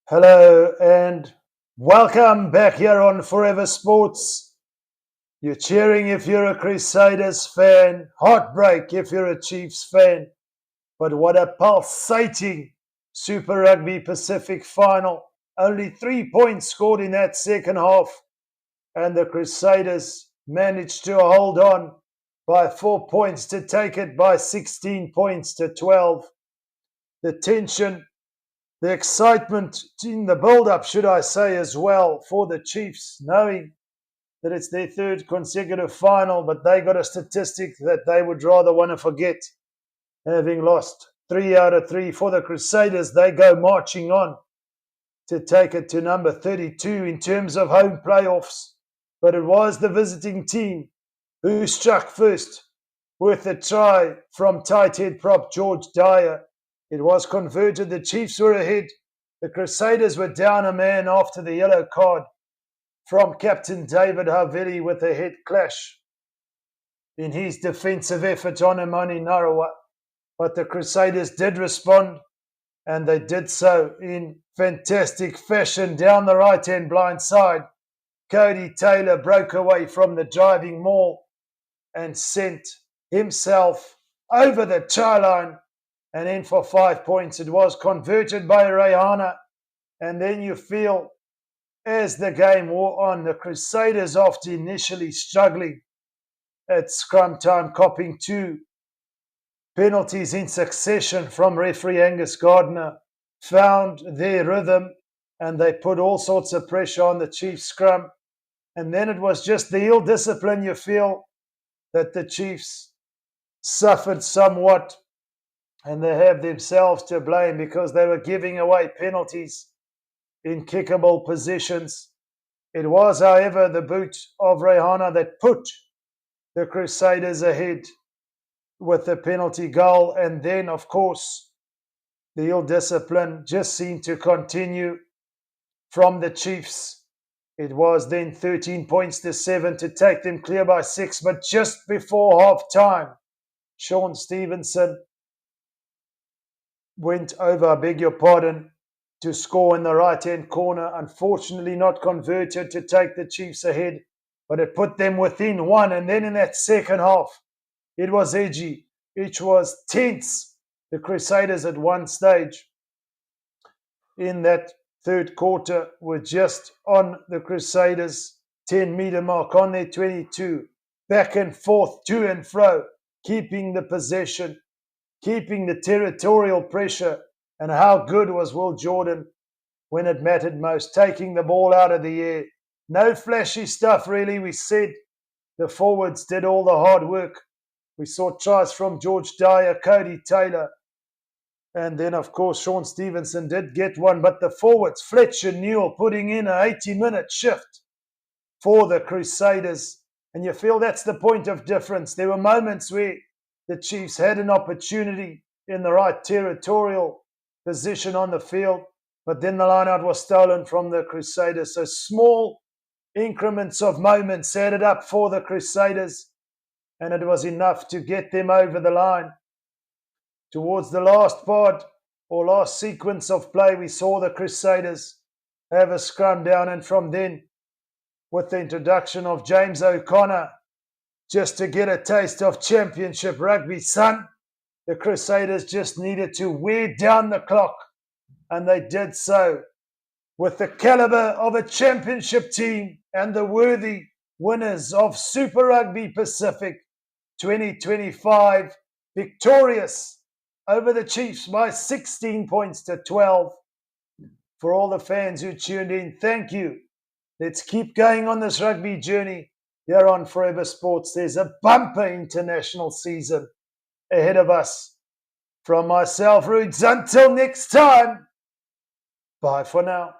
Hello and welcome back here on Forever Sports. You're cheering if you're a Crusaders fan, heartbreak if you're a Chiefs fan. But what a pulsating Super Rugby Pacific final. Only 3 points scored in that second half, and the Crusaders managed to hold on by 4 points to take it by 16 points to 12. The tension, the excitement in the build-up, should I say, as well, for the Chiefs, knowing that it's their third consecutive final, but they got a statistic that they would rather want to forget. Having lost 3 out of 3 for the Crusaders, they go marching on to take it to number 32 in terms of home playoffs. But it was the visiting team who struck first with a try from tight head prop George Dyer. It was converted. The Chiefs were ahead. The Crusaders were down a man after the yellow card from Captain David Havili with a head clash in his defensive effort on Imani Narawa. But the Crusaders did respond, and they did so in fantastic fashion down the right-hand blind side. Cody Taylor broke away from the driving maul and sent himself over the try line. And then for 5 points, it was converted by Rehana. And then you feel, as the game wore on, the Crusaders, after initially struggling at scrum time, copping 2 penalties in succession from referee Angus Gardner, found their rhythm, and they put all sorts of pressure on the Chiefs scrum. And then it was just the ill discipline. You feel that the Chiefs suffered somewhat, and they have themselves to blame because they were giving away penalties in kickable positions. It was, however, the boot of Rehana that put the Crusaders ahead with the penalty goal. And then, of course, the ill discipline just seemed to continue from the Chiefs. It was then 13 points to 7 to take them clear by 6. But just before half time, Sean Stevenson went over, I beg your pardon, to score in the right-hand corner. Unfortunately not converted to take the Chiefs ahead, but it put them within 1. And then in that second half, it was edgy. It was tense. The Crusaders at one stage in that third quarter were just on the Crusaders' 10-meter mark on their 22, back and forth, to and fro, keeping the possession, keeping the territorial pressure. And how good was Will Jordan when it mattered most, taking the ball out of the air. No flashy stuff, really. We said the forwards did all the hard work. We saw tries from George Dyer, Cody Taylor, and then, of course, Sean Stevenson did get one. But the forwards, Fletcher Newell, putting in an 80-minute shift for the Crusaders. And you feel that's the point of difference. There were moments where the Chiefs had an opportunity in the right territorial position on the field, but then the lineout was stolen from the Crusaders. So small increments of moments added up for the Crusaders, and it was enough to get them over the line. Towards the last part or last sequence of play, we saw the Crusaders have a scrum down, and from then, with the introduction of James O'Connor, just to get a taste of championship rugby, son, the Crusaders just needed to wear down the clock, and they did so with the caliber of a championship team and the worthy winners of Super Rugby Pacific 2025, victorious over the Chiefs by 16 points to 12. For all the fans who tuned in, thank you. Let's keep going on this rugby journey here on Forever Sports. There's a bumper international season ahead of us. From myself, Roots, until next time, bye for now.